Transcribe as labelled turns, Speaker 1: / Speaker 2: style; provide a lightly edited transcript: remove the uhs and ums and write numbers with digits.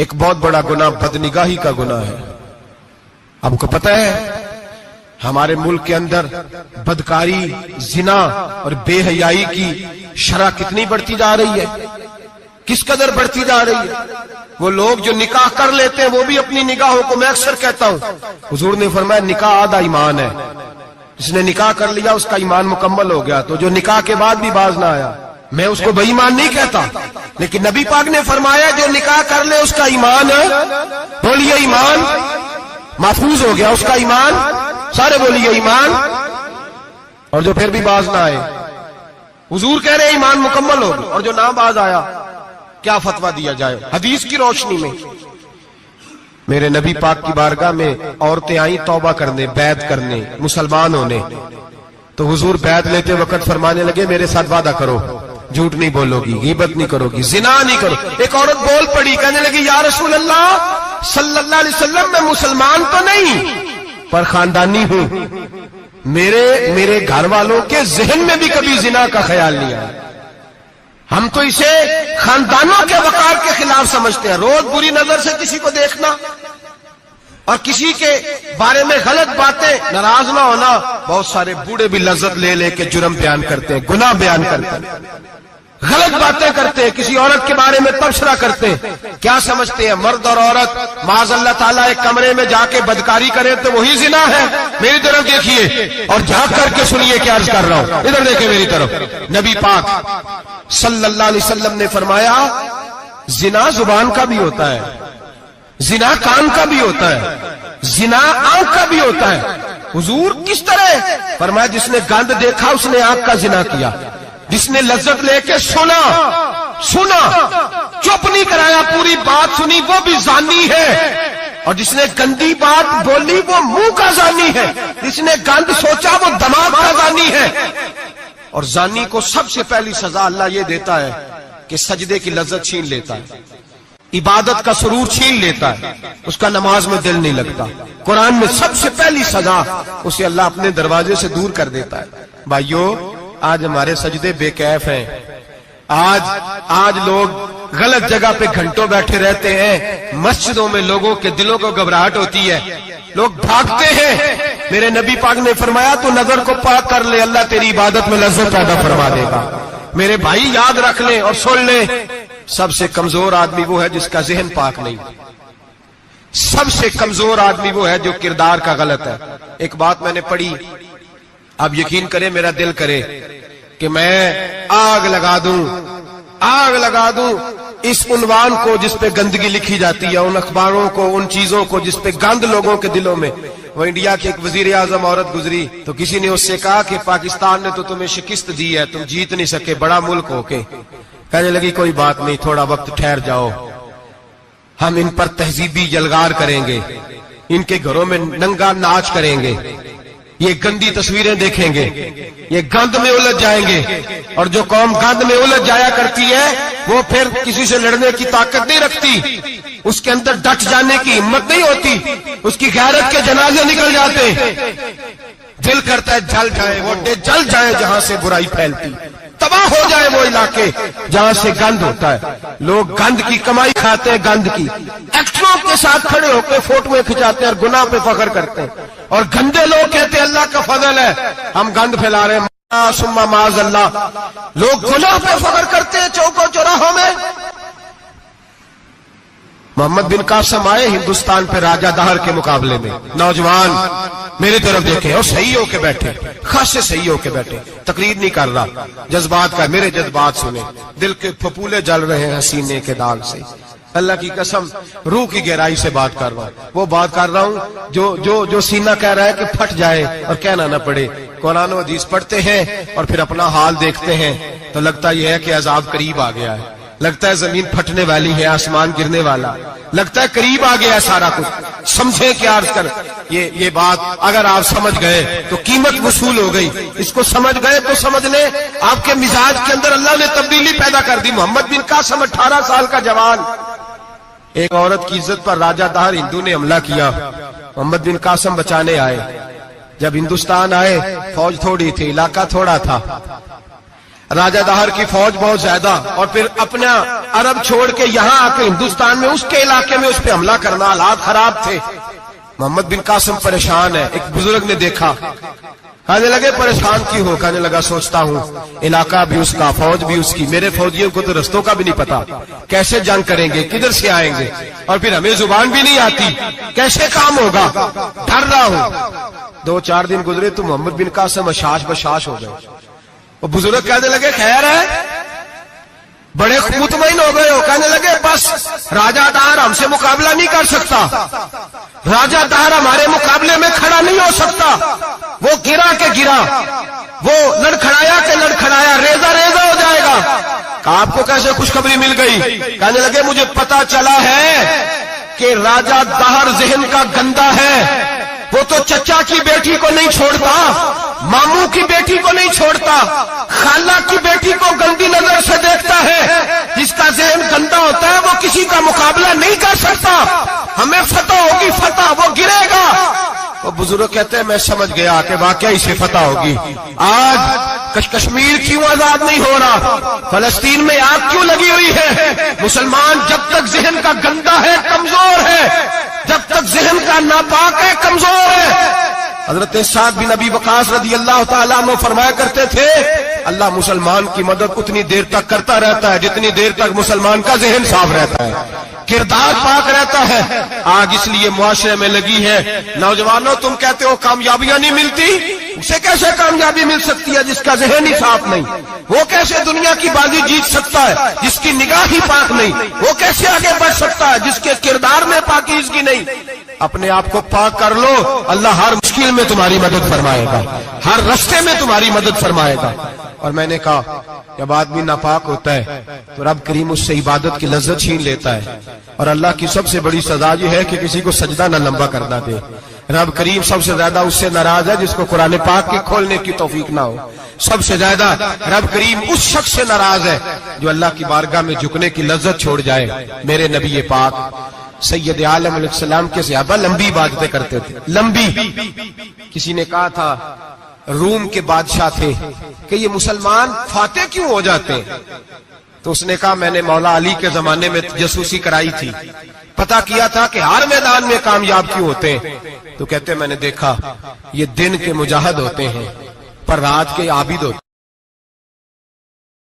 Speaker 1: ایک بہت بڑا گناہ بدنگاہی کا گناہ ہے. آپ کو پتہ ہے ہمارے ملک کے اندر بدکاری، زنا اور بے حیائی کی شرح کتنی بڑھتی جا رہی ہے، کس قدر بڑھتی جا رہی ہے. وہ لوگ جو نکاح کر لیتے ہیں وہ بھی اپنی نگاہوں کو، میں اکثر کہتا ہوں، حضور نے فرمایا نکاح آدھا ایمان ہے. جس نے نکاح کر لیا اس کا ایمان مکمل ہو گیا. تو جو نکاح کے بعد بھی باز نہ آیا، میں اس کو بے ایمان نہیں کہتا، لیکن نبی پاک نے فرمایا جو نکاح کر لے اس کا ایمان ہے، بولیے ایمان محفوظ ہو گیا، اس کا ایمان، سارے بولیے ایمان. اور جو پھر بھی باز نہ آئے، حضور کہہ رہے ایمان مکمل ہو گیا. اور جو نہ باز آیا کیا فتویٰ دیا جائے حدیث کی روشنی میں؟ میرے نبی پاک کی بارگاہ میں عورتیں آئیں توبہ کرنے، بیعت کرنے، مسلمان ہونے. تو حضور بیعت لیتے وقت فرمانے لگے میرے ساتھ وعدہ کرو، جھوٹ نہیں بولو گی، غیبت نہیں کرو گی، زنا نہیں کرو. ایک عورت بول پڑی، کہنے لگی یا رسول اللہ صلی اللہ علیہ وسلم میں مسلمان تو نہیں پر خاندانی ہوں، میرے گھر والوں کے ذہن میں بھی کبھی زنا کا خیال نہیں آیا. ہم تو اسے خاندانوں کے وقار کے خلاف سمجھتے ہیں. روز بری نظر سے کسی کو دیکھنا اور کسی کے بارے میں غلط باتیں، ناراض نہ ہونا. بہت سارے بوڑھے بھی لذت لے لے کے جرم بیان کرتے ہیں، گناہ بیان کرتے ہیں، غلط باتیں کرتے ہیں، کسی عورت کے بارے میں تبصرہ کرتے ہیں. کیا سمجھتے ہیں مرد اور عورت معاذ اللہ تعالیٰ ایک کمرے میں جا کے بدکاری کرے تو وہی زنا ہے؟ میری طرف دیکھیے اور جھانک کر کے سنیے کیا عرض کر رہا ہوں، ادھر دیکھیں میری طرف. نبی پاک صلی اللہ علیہ وسلم نے فرمایا زنا زبان کا بھی ہوتا ہے، زنا کان کا بھی ہوتا ہے، زنا آنکھ کا بھی ہوتا ہے. حضور کس طرح فرمایا جس نے گند دیکھا اس نے آنکھ کا زنا کیا، جس نے لذت لے کے سنا چپ نہیں کرایا، پوری بات سنی، وہ بھی زانی ہے. اور جس نے گندی بات بولی وہ منہ کا زانی ہے، جس نے گند سوچا وہ دماغ کا زانی ہے. اور زانی کو سب سے پہلی سزا اللہ یہ دیتا ہے کہ سجدے کی لذت چھین لیتا ہے، عبادت کا سرور چھین لیتا ہے، اس کا نماز میں دل نہیں لگتا. قرآن میں سب سے پہلی سزا اسے اللہ اپنے دروازے سے دور کر دیتا ہے. بھائیو آج ہمارے سجدے بے کیف ہیں، آج لوگ غلط جگہ پہ گھنٹوں بیٹھے رہتے ہیں. مسجدوں میں لوگوں کے دلوں کو گھبراہٹ ہوتی ہے، لوگ بھاگتے ہیں. میرے نبی پاک نے فرمایا تو نظر کو پاک کر لے، اللہ تیری عبادت میں لذت پیدا فرما دے گا. میرے بھائی یاد رکھ لیں اور سن لیں، سب سے کمزور آدمی وہ ہے جس کا ذہن پاک نہیں. سب سے کمزور آدمی وہ ہے جو کردار کا غلط ہے. ایک بات میں نے پڑھی، آپ یقین کریں میرا دل کرے کہ میں آگ لگا دوں اس عنوان کو جس پہ گندگی لکھی جاتی ہے، ان اخباروں کو، ان چیزوں کو جس پہ گند لوگوں کے دلوں میں. وہ انڈیا کی ایک وزیر اعظم عورت گزری تو کسی نے اس سے کہا کہ پاکستان نے تو تمہیں شکست دی ہے، تم جیت نہیں سکے بڑا ملک ہو کے. کہنے لگی کوئی بات نہیں، تھوڑا وقت ٹھہر جاؤ، ہم ان پر تہذیبی جلگار کریں گے، ان کے گھروں میں ننگا ناچ کریں گے، یہ گندی تصویریں دیکھیں گے، یہ گند میں الجھ جائیں گے. اور جو قوم گند میں الجھ جایا کرتی ہے وہ پھر کسی سے لڑنے کی طاقت نہیں رکھتی، اس کے اندر ڈٹ جانے کی ہمت نہیں ہوتی، اس کی غیرت کے جنازے نکل جاتے. دل کرتا ہے جل جائے وہ جل جائے جہاں سے برائی پھیلتی، تباہ ہو جائے وہ علاقے جہاں سے گند ہوتا ہے. لوگ گند کی کمائی کھاتے ہیں، گند کی. ایکٹروں کے ساتھ کھڑے ہو کے فوٹویں کھچاتے ہیں اور گناہ پہ فخر کرتے ہیں. اور گندے لوگ کہتے ہیں اللہ کا فضل ہے ہم گند پھیلا رہے ہیں، ثم معاذ اللہ. لوگ گناہ پہ فخر کرتے ہیں چوکوں چوراہوں میں. محمد بن قاسم آئے ہندوستان پہ راجہ دہر کے مقابلے میں، نوجوان میری طرف دیکھیں اور صحیح ہو کے بیٹھے، خاصے صحیح ہو کے بیٹھے، تقریر نہیں کر رہا، جذبات کا. میرے جذبات سنیں، دل کے پھپولے جل رہے ہیں سینے کے داغ سے. اللہ کی قسم روح کی گہرائی سے بات کر رہا ہوں، وہ بات کر رہا ہوں جو سینہ کہہ رہا ہے کہ پھٹ جائے اور کہنا نہ پڑے. قرآن و حدیث پڑھتے ہیں اور پھر اپنا حال دیکھتے ہیں تو لگتا یہ ہے کہ عذاب قریب آ گیا ہے، لگتا ہے زمین پھٹنے والی ہے، آسمان گرنے والا، لگتا ہے قریب آ گیا ہے سارا کچھ. سمجھیں کہ عرض کر یہ بات اگر آپ سمجھ گئے تو قیمت وصول ہو گئی. اس کو سمجھ گئے تو سمجھ لیں آپ کے مزاج کے اندر اللہ نے تبدیلی پیدا کر دی. محمد بن قاسم 18 سال کا جوان، ایک عورت کی عزت پر راجہ دہر ہندو نے حملہ کیا، محمد بن قاسم بچانے آئے. جب ہندوستان آئے فوج تھوڑی تھی، علاقہ تھوڑا تھا، راجہ دہر کی فوج بہت زیادہ، اور پھر اپنا عرب چھوڑ کے یہاں آ کے ہندوستان میں اس کے علاقے میں اس پہ حملہ کرنا، حالات خراب تھے۔ محمد بن قاسم پریشان ہے۔ ایک بزرگ نے دیکھا، کہنے لگے پریشان کیوں ہو؟ کہنے لگا سوچتا ہوں علاقہ بھی اس کا، فوج بھی اس کی، میرے فوجیوں کو تو رستوں کا بھی نہیں پتا، کیسے جنگ کریں گے، کدھر سے آئیں گے، اور پھر ہمیں زبان بھی نہیں آتی، کیسے کام ہوگا، ڈر رہا ہوں۔ 2-4 دن گزرے تو محمد بن قاسم اشاش بشاش ہو گئے۔ وہ بزرگ کہنے لگے خیر ہے، بڑے مطمئن ہو گئے ہو؟ کہنے لگے بس راجہ دہر ہم سے مقابلہ نہیں کر سکتا، راجہ دہر ہمارے مقابلے میں کھڑا نہیں ہو سکتا، وہ گرا کے گرا، وہ لڑکھڑایا کے لڑکھڑایا، ریزہ ریزہ ہو جائے گا۔ آپ کو کیسے خوشخبری مل گئی؟ کہنے لگے مجھے پتا چلا ہے کہ راجہ دہر ذہن کا گندا ہے، وہ تو چچا کی بیٹی کو نہیں چھوڑتا، ماموں کی بیٹی کو نہیں چھوڑتا، خالہ کی بیٹی کو گندی نظر سے دیکھتا ہے۔ جس کا ذہن گندا ہوتا ہے وہ کسی کا مقابلہ نہیں کر سکتا، ہمیں فتح ہوگی، فتح، وہ گرے گا۔ وہ بزرگ کہتے ہیں میں سمجھ گیا کہ واقعی سے فتح ہوگی۔ آج کشمیر کیوں آزاد نہیں ہو رہا، فلسطین میں آگ کیوں لگی ہوئی ہے؟ مسلمان جب تک ذہن کا گندا ہے کمزور ہے، جب تک ذہن کا ناپاک ہے کمزور ہے۔ حضرت سعد بن ابی وقاص رضی اللہ تعالیٰ عنہ فرمایا کرتے تھے اللہ مسلمان کی مدد اتنی دیر تک کرتا رہتا ہے جتنی دیر تک مسلمان کا ذہن صاف رہتا ہے، کردار پاک رہتا ہے۔ آگ اس لیے معاشرے میں لگی ہے۔ نوجوانوں تم کہتے ہو کامیابیاں نہیں ملتی، اسے کیسے کامیابی مل سکتی ہے جس کا ذہن ہی صاف نہیں؟ وہ کیسے دنیا کی بازی جیت سکتا ہے جس کی نگاہ ہی پاک نہیں؟ وہ کیسے آگے بڑھ سکتا ہے جس کے کردار میں پاکیزگی نہیں؟ اپنے آپ کو پاک کر لو، اللہ ہر مشکل میں تمہاری مدد فرمائے گا، ہر رستے میں تمہاری مدد فرمائے گا۔ اور میں نے کہا جب آدمی ناپاک ہوتا ہے تو رب کریم اس سے عبادت کی لذت چھین لیتا ہے، اور اللہ کی سب سے بڑی سزا یہ ہے کہ کسی کو سجدہ نہ لمبا کرنا دے۔ رب کریم سب سے زیادہ اس سے ناراض ہے جس کو قرآن پاک کے کھولنے کی توفیق نہ ہو۔ سب سے زیادہ رب کریم اس شخص سے ناراض ہے جو اللہ کی بارگاہ میں جھکنے کی لذت چھوڑ جائے۔ میرے نبی پاک سید عالم علیہ السلام کے صحابہ لمبی عبادتیں کرتے تھے، لمبی۔ کسی نے کہا تھا روم کے بادشاہ تھے کہ یہ مسلمان فاتح کیوں ہو جاتے ہیں؟ تو اس نے کہا میں نے مولا علی کے زمانے میں جاسوسی کرائی تھی، پتا کیا تھا کہ ہر میدان میں کامیاب کیوں ہوتے ہیں۔ تو کہتے میں نے دیکھا یہ دن کے مجاہد ہوتے ہیں پر رات کے عابد ہوتے ہیں۔